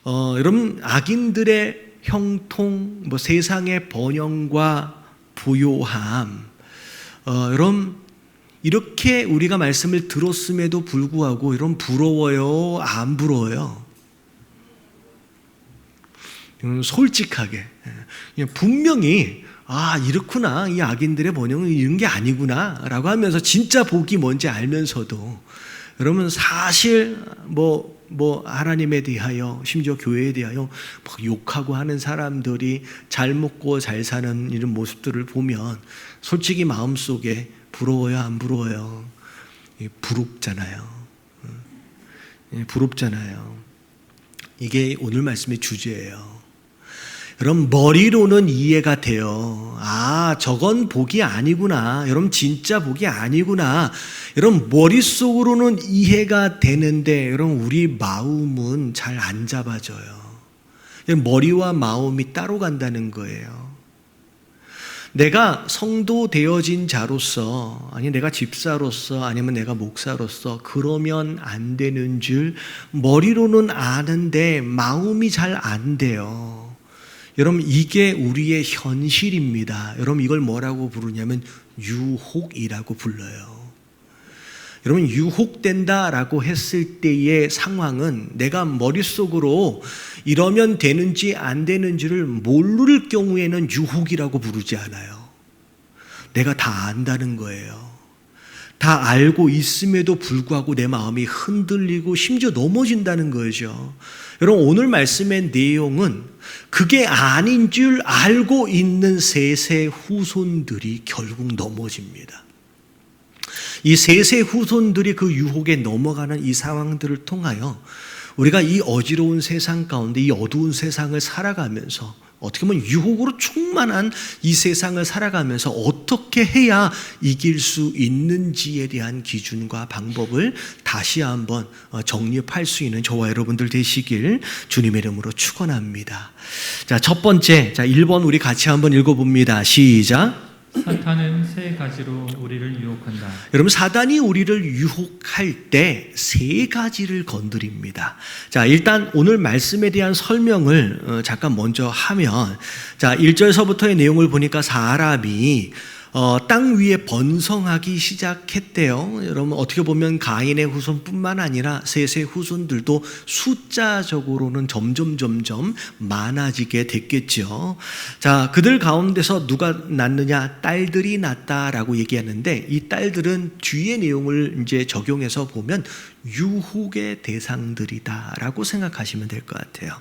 여러분, 악인들의 형통, 세상의 번영과 부요함, 여러분, 이렇게 우리가 말씀을 들었음에도 불구하고 여러분, 부러워요? 안 부러워요? 솔직하게 분명히 이렇구나, 이 악인들의 번영은 이런 게 아니구나 라고 하면서 진짜 복이 뭔지 알면서도 여러분, 사실 하나님에 대하여, 심지어 교회에 대하여 욕하고 하는 사람들이 잘 먹고 잘 사는 이런 모습들을 보면 솔직히 마음속에 부러워요, 안 부러워요? 부럽잖아요. 부럽잖아요. 이게 오늘 말씀의 주제예요. 여러분, 머리로는 이해가 돼요. 저건 복이 아니구나. 여러분, 진짜 복이 아니구나. 여러분, 머릿속으로는 이해가 되는데 여러분, 우리 마음은 잘 안 잡아져요. 머리와 마음이 따로 간다는 거예요. 내가 성도 되어진 자로서, 아니 내가 집사로서, 아니면 내가 목사로서 그러면 안 되는 줄 머리로는 아는데 마음이 잘 안 돼요. 여러분, 이게 우리의 현실입니다. 여러분, 이걸 뭐라고 부르냐면 유혹이라고 불러요. 여러분, 유혹된다라고 했을 때의 상황은 내가 머릿속으로 이러면 되는지 안 되는지를 모를 경우에는 유혹이라고 부르지 않아요. 내가 다 안다는 거예요. 다 알고 있음에도 불구하고 내 마음이 흔들리고 심지어 넘어진다는 거죠. 여러분, 오늘 말씀의 내용은 그게 아닌 줄 알고 있는 셋의 후손들이 결국 넘어집니다. 이 셋의 후손들이 그 유혹에 넘어가는 이 상황들을 통하여 우리가 이 어지러운 세상 가운데, 이 어두운 세상을 살아가면서, 어떻게 보면 유혹으로 충만한 이 세상을 살아가면서 어떻게 해야 이길 수 있는지에 대한 기준과 방법을 다시 한번 정립할 수 있는 저와 여러분들 되시길 주님의 이름으로 축원합니다. 자, 첫 번째, 1번 우리 같이 한번 읽어봅니다. 시작. 사탄은 세 가지로 우리를 유혹한다. 여러분, 사단이 우리를 유혹할 때 세 가지를 건드립니다. 자, 일단 오늘 말씀에 대한 설명을 잠깐 먼저 하면, 자, 1절서부터의 내용을 보니까 사람이 땅 위에 번성하기 시작했대요. 여러분, 어떻게 보면 가인의 후손뿐만 아니라 셋의 후손들도 숫자적으로는 점점 많아지게 됐겠죠. 자, 그들 가운데서 누가 낳느냐? 딸들이 낳았다라고 얘기하는데, 이 딸들은 뒤의 내용을 이제 적용해서 보면 유혹의 대상들이다라고 생각하시면 될 것 같아요.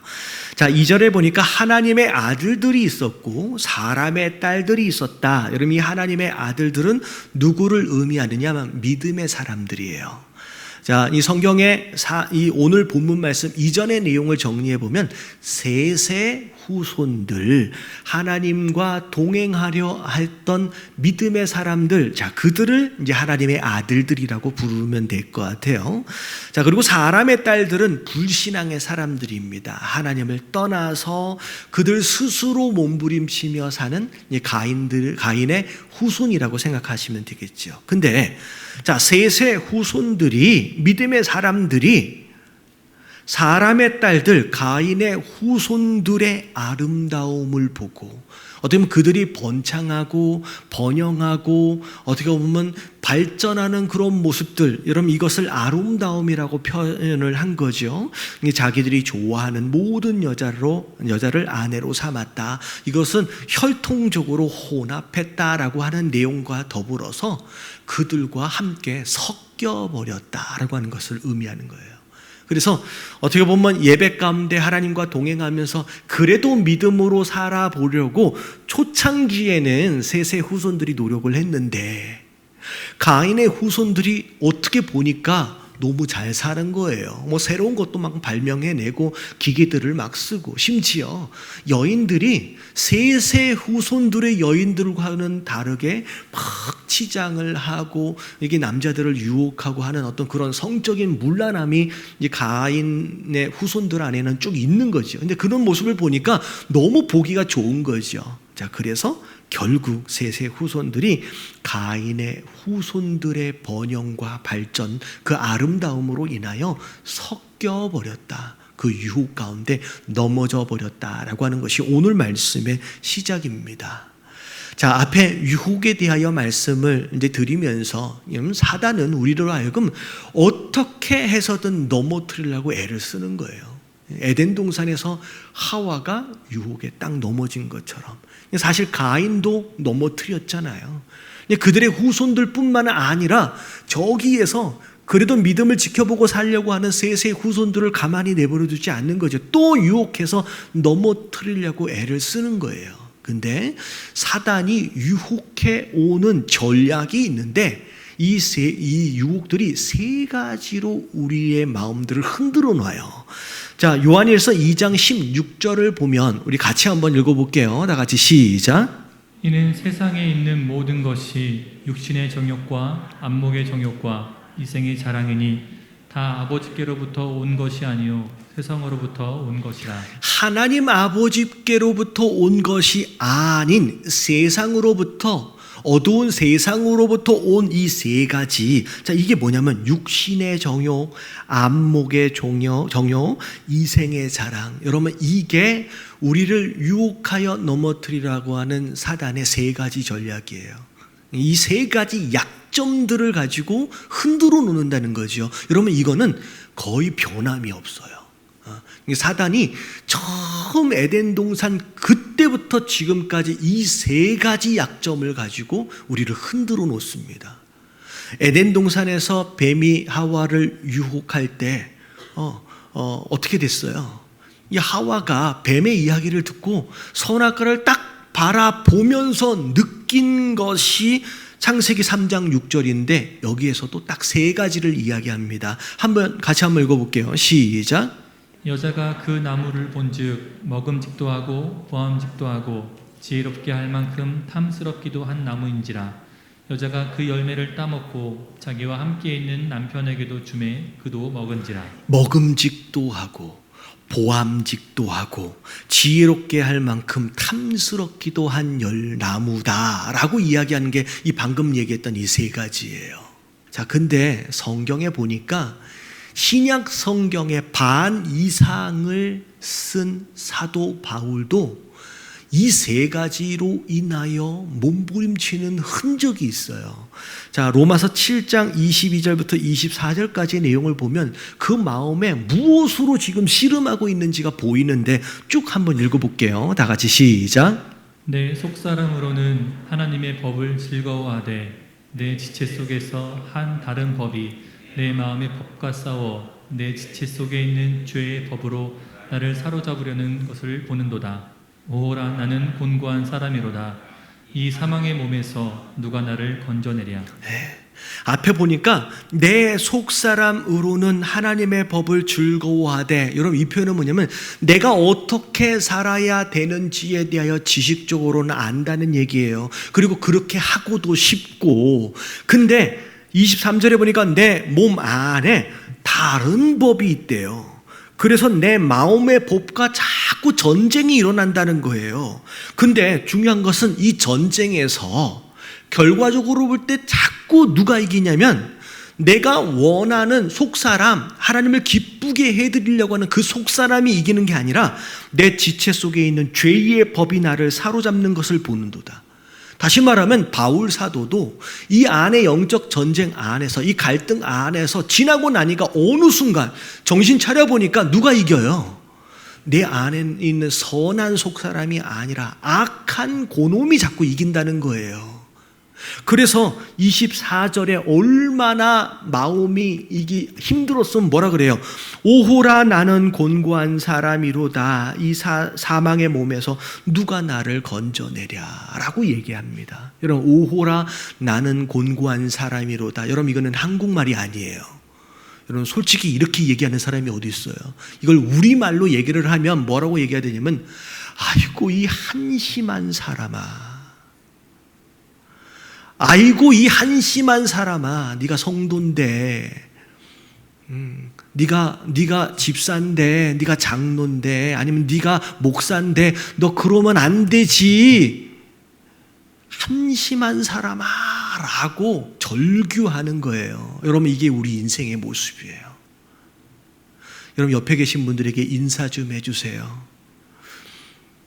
자, 2절에 보니까 하나님의 아들들이 있었고 사람의 딸들이 있었다. 여러분, 이 하나님의 아들들은 누구를 의미하느냐? 믿음의 사람들이에요. 자, 이 성경의 이 오늘 본문 말씀 이전의 내용을 정리해 보면 셋의 후손들, 하나님과 동행하려 했던 믿음의 사람들, 자, 그들을 이제 하나님의 아들들이라고 부르면 될 것 같아요. 자, 그리고 사람의 딸들은 불신앙의 사람들입니다. 하나님을 떠나서 그들 스스로 몸부림치며 사는 가인의 후손이라고 생각하시면 되겠죠. 근데 자, 셋의 후손들이, 믿음의 사람들이 사람의 딸들, 가인의 후손들의 아름다움을 보고, 어떻게 보면 그들이 번창하고 번영하고 어떻게 보면 발전하는 그런 모습들, 여러분, 이것을 아름다움이라고 표현을 한 거죠. 자기들이 좋아하는 모든 여자를 아내로 삼았다. 이것은 혈통적으로 혼합했다라고 하는 내용과 더불어서 그들과 함께 섞여버렸다라고 하는 것을 의미하는 거예요. 그래서 어떻게 보면 예배 가운데 하나님과 동행하면서 그래도 믿음으로 살아보려고 초창기에는 셋의 후손들이 노력을 했는데, 가인의 후손들이 어떻게 보니까 너무 잘 사는 거예요. 새로운 것도 막 발명해내고 기계들을 막 쓰고, 심지어 여인들이 셋의 후손들의 여인들과는 다르게 막 치장을 하고 이게 남자들을 유혹하고 하는 어떤 그런 성적인 문란함이 이제 가인의 후손들 안에는 쭉 있는 거죠. 근데 그런 모습을 보니까 너무 보기가 좋은 거죠. 자, 그래서 결국 셋의 후손들이 가인의 후손들의 번영과 발전, 그 아름다움으로 인하여 섞여버렸다. 그 유혹 가운데 넘어져 버렸다라고 하는 것이 오늘 말씀의 시작입니다. 자, 앞에 유혹에 대하여 말씀을 이제 드리면서 사단은 우리로 하여금 어떻게 해서든 넘어뜨리려고 애를 쓰는 거예요. 에덴 동산에서 하와가 유혹에 딱 넘어진 것처럼 사실 가인도 넘어뜨렸잖아요. 그들의 후손들뿐만 아니라 저기에서 그래도 믿음을 지켜보고 살려고 하는 셋의 후손들을 가만히 내버려 두지 않는 거죠. 또 유혹해서 넘어뜨리려고 애를 쓰는 거예요. 근데 사단이 유혹해 오는 전략이 있는데 이 유혹들이 세 가지로 우리의 마음들을 흔들어 놔요. 자, 요한일서 2장 16절을 보면 우리 같이 한번 읽어볼게요. 다 같이 시작. 이는 세상에 있는 모든 것이 육신의 정욕과 안목의 정욕과 이생의 자랑이니 다 아버지께로부터 온 것이 아니요 세상으로부터 온 것이라. 하나님 아버지께로부터 온 것이 아닌 세상으로부터, 어두운 세상으로부터 온 이 세 가지. 자, 이게 뭐냐면 육신의 정욕, 안목의 정욕, 이생의 자랑. 여러분, 이게 우리를 유혹하여 넘어뜨리라고 하는 사단의 세 가지 전략이에요. 이 세 가지 약점들을 가지고 흔들어 놓는다는 거죠. 여러분, 이거는 거의 변함이 없어요. 사단이 처음 에덴 동산 그때부터 지금까지 이 세 가지 약점을 가지고 우리를 흔들어 놓습니다. 에덴 동산에서 뱀이 하와를 유혹할 때 어떻게 됐어요? 이 하와가 뱀의 이야기를 듣고 선악과를 딱 바라보면서 느낀 것이 창세기 3장 6절인데 여기에서도 딱 세 가지를 이야기합니다. 같이 한번 읽어볼게요. 시작. 여자가 그 나무를 본즉 먹음직도 하고 보암직도 하고 지혜롭게 할 만큼 탐스럽기도 한 나무인지라. 여자가 그 열매를 따먹고 자기와 함께 있는 남편에게도 주매 그도 먹은지라. 먹음직도 하고 보암직도 하고 지혜롭게 할 만큼 탐스럽기도 한 열나무다라고 이야기하는 게 이 방금 얘기했던 이 세 가지예요. 자, 근데 성경에 보니까 신약 성경의 반 이상을 쓴 사도 바울도 이 세 가지로 인하여 몸부림치는 흔적이 있어요. 자, 로마서 7장 22절부터 24절까지의 내용을 보면 그 마음에 무엇으로 지금 씨름하고 있는지가 보이는데 쭉 한번 읽어볼게요. 다 같이 시작. 내 속사람으로는 하나님의 법을 즐거워하되 내 지체 속에서 한 다른 법이 내 마음의 법과 싸워 내 지체 속에 있는 죄의 법으로 나를 사로잡으려는 것을 보는도다. 오호라, 나는 곤고한 사람이로다. 이 사망의 몸에서 누가 나를 건져내랴. 앞에 보니까 내 속사람으로는 하나님의 법을 즐거워하되, 여러분 이 표현은 뭐냐면 내가 어떻게 살아야 되는지에 대하여 지식적으로는 안다는 얘기예요. 그리고 그렇게 하고도 싶고, 근데 23절에 보니까 내 몸 안에 다른 법이 있대요. 그래서 내 마음의 법과 자꾸 전쟁이 일어난다는 거예요. 근데 중요한 것은 이 전쟁에서 결과적으로 볼 때 자꾸 누가 이기냐면 내가 원하는 속사람, 하나님을 기쁘게 해드리려고 하는 그 속사람이 이기는 게 아니라 내 지체 속에 있는 죄의 법이 나를 사로잡는 것을 보는도다. 다시 말하면 바울 사도도 이 안의 영적 전쟁 안에서, 이 갈등 안에서 지나고 나니까 어느 순간 정신 차려보니까 누가 이겨요? 내 안에 있는 선한 속사람이 아니라 악한 고놈이 자꾸 이긴다는 거예요. 그래서 24절에 얼마나 마음이 힘들었으면 뭐라 그래요? 오호라, 나는 곤고한 사람이로다. 이 사망의 몸에서 누가 나를 건져내랴 라고 얘기합니다. 여러분, 오호라, 나는 곤고한 사람이로다. 여러분, 이거는 한국말이 아니에요. 여러분, 솔직히 이렇게 얘기하는 사람이 어디 있어요? 이걸 우리말로 얘기를 하면 뭐라고 얘기해야 되냐면, 아이고 이 한심한 사람아, 아이고 이 한심한 사람아, 네가 성도인데, 네가 집사인데, 네가 장로인데, 아니면 네가 목사인데 너 그러면 안 되지, 한심한 사람아 라고 절규하는 거예요. 여러분, 이게 우리 인생의 모습이에요. 여러분 옆에 계신 분들에게 인사 좀 해주세요.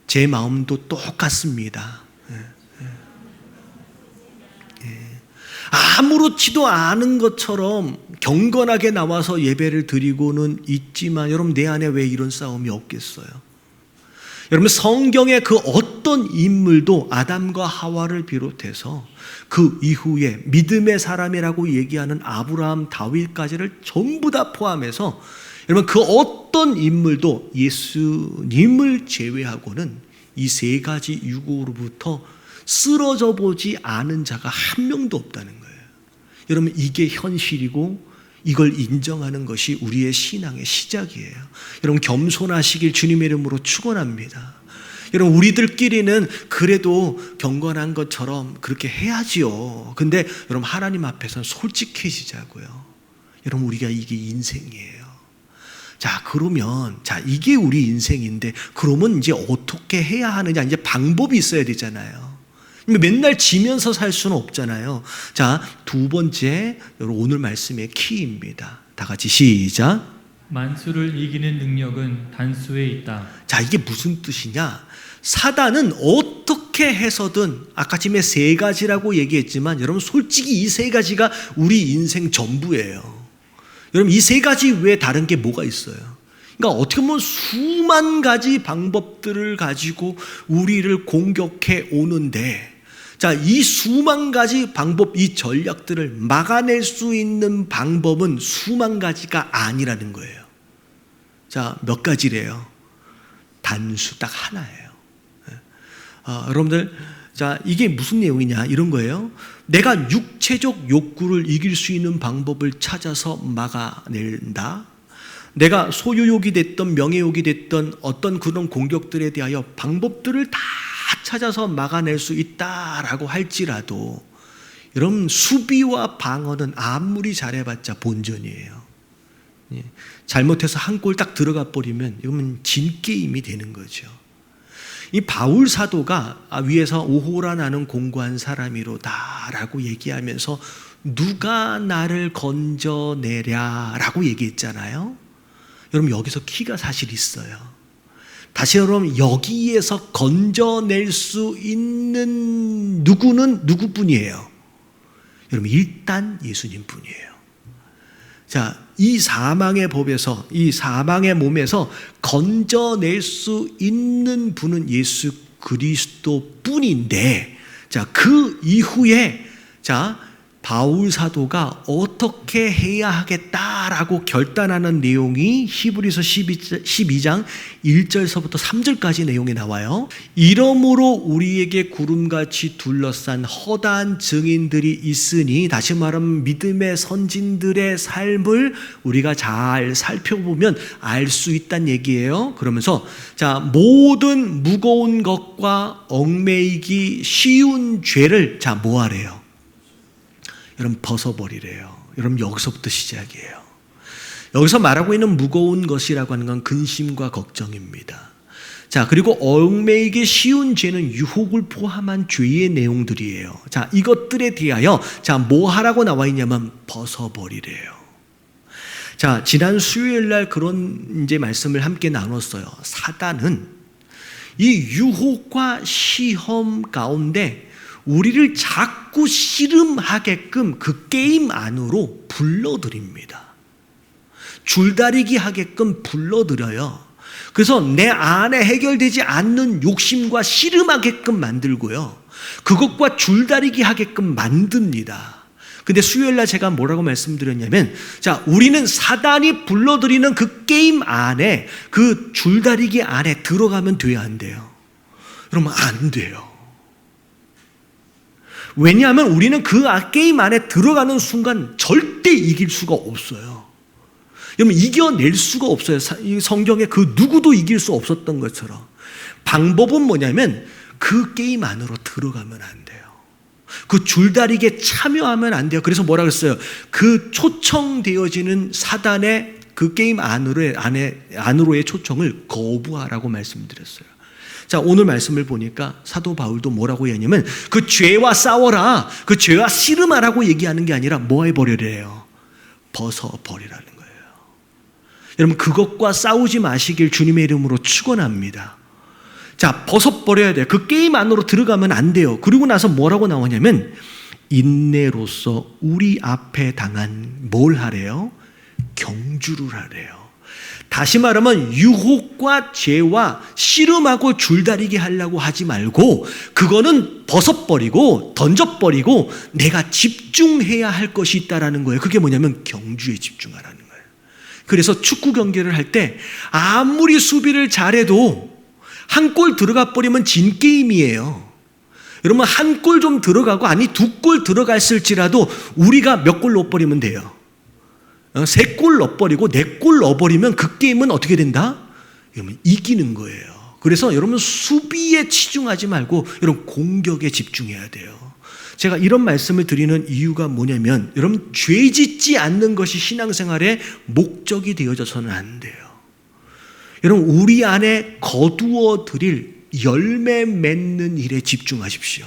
제 마음도 똑같습니다. 아무렇지도 않은 것처럼 경건하게 나와서 예배를 드리고는 있지만 여러분 내 안에 왜 이런 싸움이 없겠어요? 여러분 성경의 그 어떤 인물도 아담과 하와를 비롯해서 그 이후에 믿음의 사람이라고 얘기하는 아브라함, 다윗까지를 전부 다 포함해서 여러분 그 어떤 인물도 예수님을 제외하고는 이 세 가지 유고로부터 쓰러져 보지 않은 자가 한 명도 없다는 거예요. 여러분 이게 현실이고 이걸 인정하는 것이 우리의 신앙의 시작이에요. 여러분 겸손하시길 주님의 이름으로 축원합니다. 여러분 우리들끼리는 그래도 경건한 것처럼 그렇게 해야지요. 근데 여러분 하나님 앞에서는 솔직해지자고요. 여러분 우리가 이게 인생이에요. 자, 그러면 이게 우리 인생인데 그러면 이제 어떻게 해야 하느냐, 이제 방법이 있어야 되잖아요. 맨날 지면서 살 수는 없잖아요. 자, 두 번째 여러분 오늘 말씀의 키입니다. 다 같이 시작. 만수를 이기는 능력은 단수에 있다. 자, 이게 무슨 뜻이냐? 사단은 어떻게 해서든 아까 전에 세 가지라고 얘기했지만 여러분 솔직히 이 세 가지가 우리 인생 전부예요. 여러분 이 세 가지 외에 다른 게 뭐가 있어요? 그러니까 어떻게 보면 수만 가지 방법들을 가지고 우리를 공격해 오는데, 자, 이 수만 가지 방법, 이 전략들을 막아낼 수 있는 방법은 수만 가지가 아니라는 거예요. 자, 몇 가지래요? 단수 딱 하나예요. 여러분들, 자, 이게 무슨 내용이냐? 이런 거예요. 내가 육체적 욕구를 이길 수 있는 방법을 찾아서 막아낸다. 내가 소유욕이 됐던 명예욕이 됐던 어떤 그런 공격들에 대하여 방법들을 다 찾아서 막아낼 수 있다라고 할지라도 여러분 수비와 방어는 아무리 잘해봤자 본전이에요. 잘못해서 한 골 딱 들어가 버리면 이건 진 게임이 되는 거죠. 이 바울 사도가 위에서 오호라 나는 공고한 사람이로다라고 얘기하면서 누가 나를 건져내랴라고 얘기했잖아요. 여러분 여기서 키가 사실 있어요. 다시 여러분 여기에서 건져낼 수 있는 누구는 누구뿐이에요? 여러분 일단 예수님뿐이에요. 자, 이 사망의 법에서, 이 사망의 몸에서 건져낼 수 있는 분은 예수 그리스도 뿐인데, 자, 그 이후에, 자, 바울 사도가 어떻게 해야 하겠다라고 결단하는 내용이 히브리서 12장 1절서부터 3절까지 내용이 나와요. 이러므로 우리에게 구름같이 둘러싼 허다한 증인들이 있으니, 다시 말하면 믿음의 선진들의 삶을 우리가 잘 살펴보면 알 수 있다는 얘기예요. 그러면서 자, 모든 무거운 것과 얽매이기 쉬운 죄를 자, 뭐 하래요? 여러분 벗어버리래요. 여러분 여기서부터 시작이에요. 여기서 말하고 있는 무거운 것이라고 하는 건 근심과 걱정입니다. 자, 그리고 얽매이기 쉬운 죄는 유혹을 포함한 죄의 내용들이에요. 자, 이것들에 대하여 자, 뭐 하라고 나와 있냐면 벗어버리래요. 자, 지난 수요일 날 그런 이제 말씀을 함께 나눴어요. 사단은 이 유혹과 시험 가운데 우리를 자꾸 씨름하게끔 그 게임 안으로 불러들입니다. 줄다리기 하게끔 불러들여요. 그래서 내 안에 해결되지 않는 욕심과 씨름하게끔 만들고요. 그것과 줄다리기 하게끔 만듭니다. 근데 수요일날 제가 뭐라고 말씀드렸냐면, 자, 우리는 사단이 불러들이는 그 게임 안에, 그 줄다리기 안에 들어가면 돼야 안 돼요? 여러분, 안 돼요. 왜냐하면 우리는 그 게임 안에 들어가는 순간 절대 이길 수가 없어요. 여러분 이겨낼 수가 없어요. 성경에 그 누구도 이길 수 없었던 것처럼. 방법은 뭐냐면 그 게임 안으로 들어가면 안 돼요. 그 줄다리기에 참여하면 안 돼요. 그래서 뭐라 그랬어요? 그 초청되어지는 사단의 그 게임 안으로의 초청을 거부하라고 말씀드렸어요. 자, 오늘 말씀을 보니까 사도 바울도 뭐라고 얘기하냐면 그 죄와 싸워라, 그 죄와 씨름하라고 얘기하는 게 아니라 뭐 해버리래요? 벗어버리라는 거예요. 여러분 그것과 싸우지 마시길 주님의 이름으로 축원합니다. 자, 벗어버려야 돼요. 그 게임 안으로 들어가면 안 돼요. 그리고 나서 뭐라고 나오냐면 인내로서 우리 앞에 당한 뭘 하래요? 경주를 하래요. 다시 말하면 유혹과 죄와 씨름하고 줄다리기 하려고 하지 말고 그거는 벗어버리고 던져버리고 내가 집중해야 할 것이 있다라는 거예요. 그게 뭐냐면 경주에 집중하라는 거예요. 그래서 축구 경기를 할 때 아무리 수비를 잘해도 한 골 들어가 버리면 진 게임이에요. 여러분 한 골 좀 들어가고 아니 2골 들어갔을지라도 우리가 몇 골 넣어버리면 돼요. 3골 넣어버리고 4골 넣어버리면 그 게임은 어떻게 된다? 여러분 이기는 거예요. 그래서 여러분 수비에 치중하지 말고 여러분 공격에 집중해야 돼요. 제가 이런 말씀을 드리는 이유가 뭐냐면 여러분 죄 짓지 않는 것이 신앙생활의 목적이 되어져서는 안 돼요. 여러분 우리 안에 거두어 드릴 열매 맺는 일에 집중하십시오.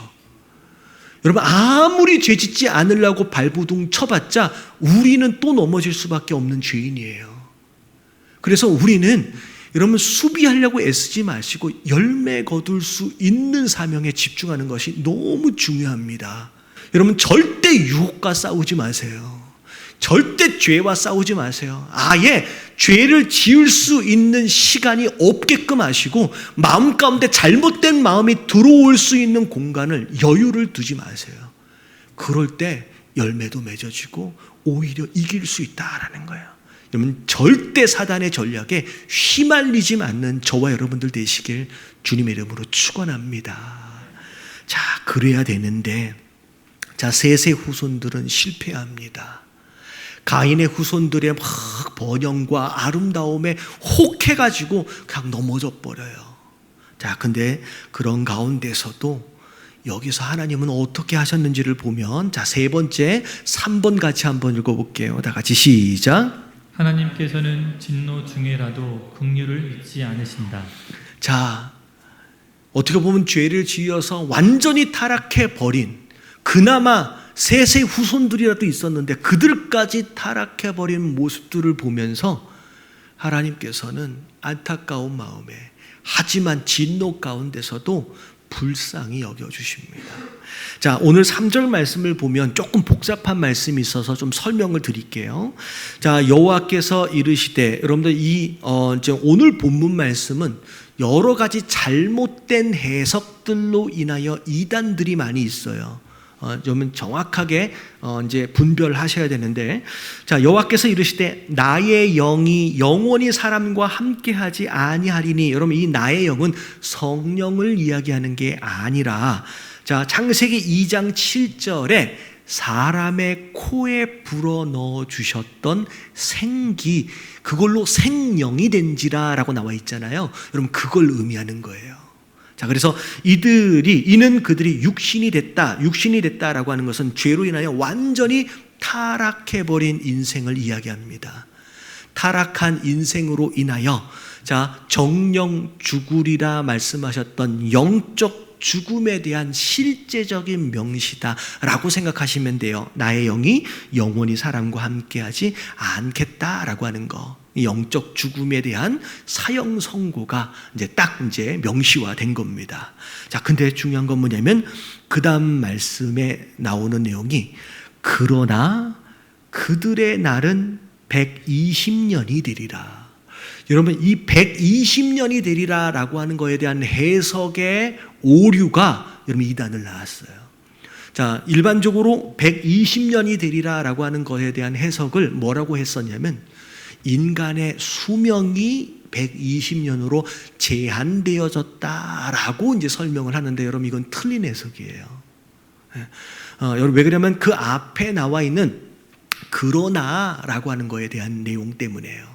여러분 아무리 죄 짓지 않으려고 발부둥 쳐봤자 우리는 또 넘어질 수밖에 없는 죄인이에요. 그래서 우리는 여러분 수비하려고 애쓰지 마시고 열매 거둘 수 있는 사명에 집중하는 것이 너무 중요합니다. 여러분 절대 유혹과 싸우지 마세요. 절대 죄와 싸우지 마세요. 아예 죄를 지을 수 있는 시간이 없게끔 하시고 마음 가운데 잘못된 마음이 들어올 수 있는 공간을 여유를 두지 마세요. 그럴 때 열매도 맺어지고 오히려 이길 수 있다라는 거예요. 여러분 절대 사단의 전략에 휘말리지 않는 저와 여러분들 되시길 주님의 이름으로 축원합니다. 자, 그래야 되는데 자, 셋의 후손들은 실패합니다. 가인의 후손들의 막 번영과 아름다움에 혹해가지고 그냥 넘어져 버려요. 자, 근데 그런 가운데서도 여기서 하나님은 어떻게 하셨는지를 보면 자, 3번째 3번 같이 한번 읽어볼게요. 다 같이 시작. 하나님께서는 진노 중에라도 긍휼을 잊지 않으신다. 자, 어떻게 보면 죄를 지어서 완전히 타락해 버린 그나마 셋의 후손들이라도 있었는데 그들까지 타락해버린 모습들을 보면서 하나님께서는 안타까운 마음에 하지만 진노 가운데서도 불쌍히 여겨주십니다. 자, 오늘 3절 말씀을 보면 조금 복잡한 말씀이 있어서 좀 설명을 드릴게요. 자, 여호와께서 이르시되 여러분들 이제 오늘 본문 말씀은 여러 가지 잘못된 해석들로 인하여 이단들이 많이 있어요. 좀 정확하게 이제 분별하셔야 되는데 자, 여호와께서 이르시되 나의 영이 영원히 사람과 함께하지 아니하리니 여러분 이 나의 영은 성령을 이야기하는 게 아니라 자, 창세기 2장 7절에 사람의 코에 불어 넣어 주셨던 생기 그걸로 생령이 된지라라고 나와 있잖아요. 여러분 그걸 의미하는 거예요. 자, 그래서 이는 그들이 육신이 됐다라고 하는 것은 죄로 인하여 완전히 타락해버린 인생을 이야기합니다. 타락한 인생으로 인하여 자, 정령 죽으리라 말씀하셨던 영적 죽음에 대한 실제적인 명시다라고 생각하시면 돼요. 나의 영이 영원히 사람과 함께하지 않겠다라고 하는 거. 영적 죽음에 대한 사형 선고가 이제 딱 이제 명시화된 겁니다. 자, 근데 중요한 건 뭐냐면 그 다음 말씀에 나오는 내용이 그러나 그들의 날은 120년이 되리라. 여러분 이 120년이 되리라라고 하는 거에 대한 해석의 오류가 여러분 이단을 낳았어요. 자, 일반적으로 120년이 되리라라고 하는 것에 대한 해석을 뭐라고 했었냐면 인간의 수명이 120년으로 제한되어졌다라고 이제 설명을 하는데 여러분 이건 틀린 해석이에요. 여러분 왜 그러냐면 그 앞에 나와 있는 그러나라고 하는 거에 대한 내용 때문에요.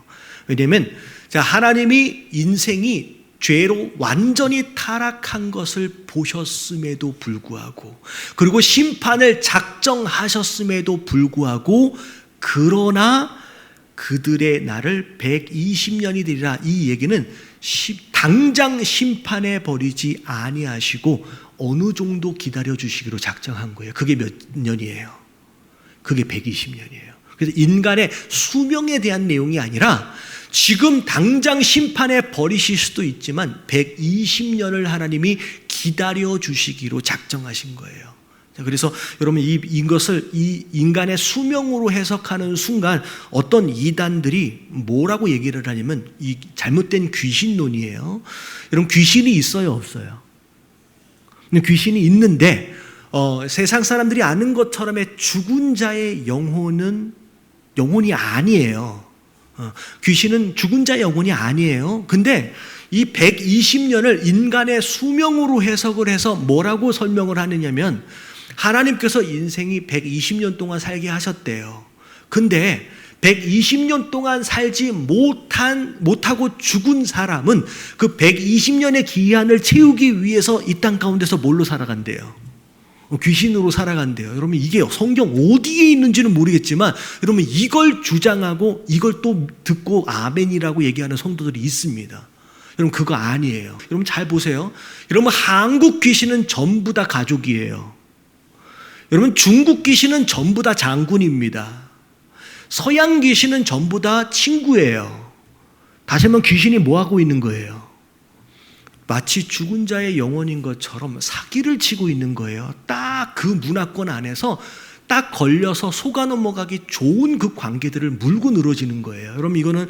왜냐하면 자, 하나님이 인생이 죄로 완전히 타락한 것을 보셨음에도 불구하고 그리고 심판을 작정하셨음에도 불구하고 그러나 그들의 날을 120년이 되리라. 이 얘기는 당장 심판해 버리지 아니하시고 어느 정도 기다려 주시기로 작정한 거예요. 그게 몇 년이에요? 그게 120년이에요. 그래서 인간의 수명에 대한 내용이 아니라 지금 당장 심판에 버리실 수도 있지만 120년을 하나님이 기다려 주시기로 작정하신 거예요. 그래서 여러분 이것을 이 인간의 수명으로 해석하는 순간 어떤 이단들이 뭐라고 얘기를 하냐면 이 잘못된 귀신론이에요. 여러분 귀신이 있어요, 없어요? 귀신이 있는데 세상 사람들이 아는 것처럼의 죽은 자의 영혼이 아니에요. 귀신은 죽은 자의 영혼이 아니에요. 근데 이 120년을 인간의 수명으로 해석을 해서 뭐라고 설명을 하느냐면 하나님께서 인생이 120년 동안 살게 하셨대요. 근데 120년 동안 살지 못하고 죽은 사람은 그 120년의 기한을 채우기 위해서 이 땅 가운데서 뭘로 살아간대요? 귀신으로 살아간대요. 여러분 이게 성경 어디에 있는지는 모르겠지만 여러분 이걸 주장하고 이걸 또 듣고 아멘이라고 얘기하는 성도들이 있습니다. 여러분 그거 아니에요. 여러분 잘 보세요. 여러분 한국 귀신은 전부 다 가족이에요. 여러분 중국 귀신은 전부 다 장군입니다. 서양 귀신은 전부 다 친구예요. 다시 한번 귀신이 뭐 하고 있는 거예요? 마치 죽은 자의 영혼인 것처럼 사기를 치고 있는 거예요. 딱 그 문화권 안에서 딱 걸려서 속아 넘어가기 좋은 그 관계들을 물고 늘어지는 거예요. 여러분 이거는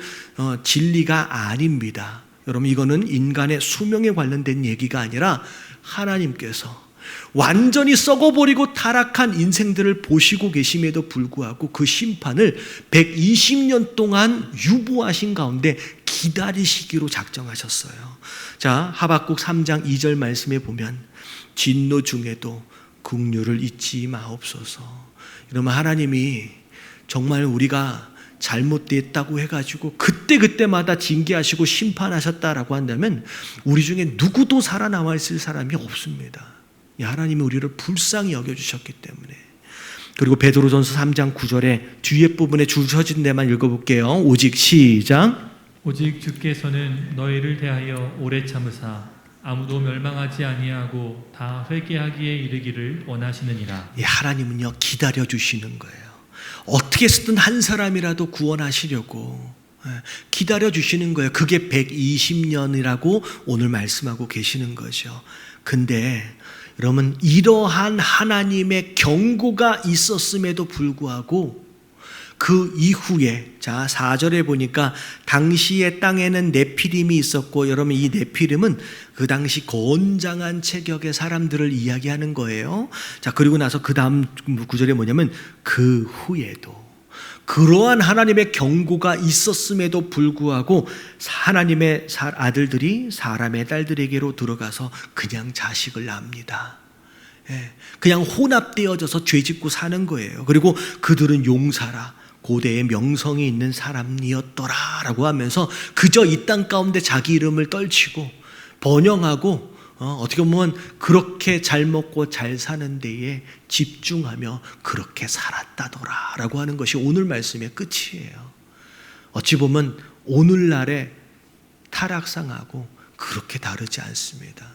진리가 아닙니다. 여러분 이거는 인간의 수명에 관련된 얘기가 아니라 하나님께서 완전히 썩어버리고 타락한 인생들을 보시고 계심에도 불구하고 그 심판을 120년 동안 유보하신 가운데 기다리시기로 작정하셨어요. 자, 하박국 3장 2절 말씀에 보면 진노 중에도 긍휼을 잊지 마옵소서. 이러면 하나님이 정말 우리가 잘못됐다고 해가지고 그때마다 징계하시고 심판하셨다라고 한다면 우리 중에 누구도 살아남아 있을 사람이 없습니다. 하나님이 우리를 불쌍히 여겨주셨기 때문에. 그리고 베드로전서 3장 9절에 뒤에 부분에 줄 서진 데만 읽어볼게요. 오직 시작. 오직 주께서는 너희를 대하여 오래 참으사 아무도 멸망하지 아니하고 다 회개하기에 이르기를 원하시느니라. 하나님은요 기다려 주시는 거예요. 어떻게 해서든 한 사람이라도 구원하시려고 기다려 주시는 거예요. 그게 120년이라고 오늘 말씀하고 계시는 거죠. 근데 여러분 이러한 하나님의 경고가 있었음에도 불구하고 그 이후에 자 4절에 보니까 당시의 땅에는 네피림이 있었고 여러분 이 네피림은 그 당시 건장한 체격의 사람들을 이야기하는 거예요. 자 그리고 나서 그 다음 구절에 뭐냐면 그 후에도 그러한 하나님의 경고가 있었음에도 불구하고 하나님의 아들들이 사람의 딸들에게로 들어가서 그냥 자식을 낳습니다. 그냥 혼합되어져서 죄짓고 사는 거예요. 그리고 그들은 용사라 고대의 명성이 있는 사람이었더라 라고 하면서 그저 이 땅 가운데 자기 이름을 떨치고 번영하고 어떻게 보면 그렇게 잘 먹고 잘 사는 데에 집중하며 그렇게 살았다더라 라고 하는 것이 오늘 말씀의 끝이에요. 어찌 보면 오늘날의 타락상하고 그렇게 다르지 않습니다.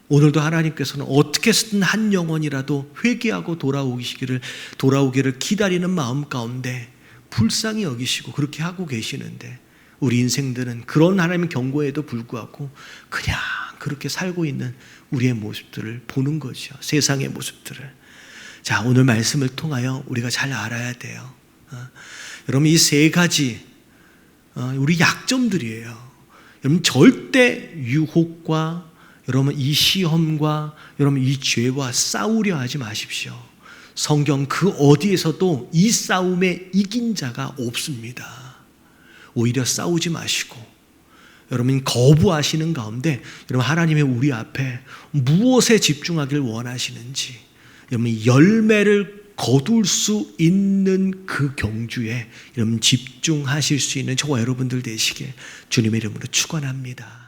오늘도 하나님께서는 어떻게 해서든 한 영혼이라도 회개하고 돌아오기를 기다리는 마음 가운데 불쌍히 여기시고 그렇게 하고 계시는데 우리 인생들은 그런 하나님의 경고에도 불구하고 그냥 그렇게 살고 있는 우리의 모습들을 보는 거죠. 세상의 모습들을. 자, 오늘 말씀을 통하여 우리가 잘 알아야 돼요. 여러분 이 세 가지 우리 약점들이에요. 여러분 절대 유혹과 여러분 이 시험과 여러분 이 죄와 싸우려 하지 마십시오. 성경 그 어디에서도 이 싸움에 이긴 자가 없습니다. 오히려 싸우지 마시고 여러분 거부하시는 가운데 여러분 하나님의 우리 앞에 무엇에 집중하길 원하시는지 여러분 열매를 거둘 수 있는 그 경주에 여러분 집중하실 수 있는 저와 여러분들 되시길 주님의 이름으로 축원합니다.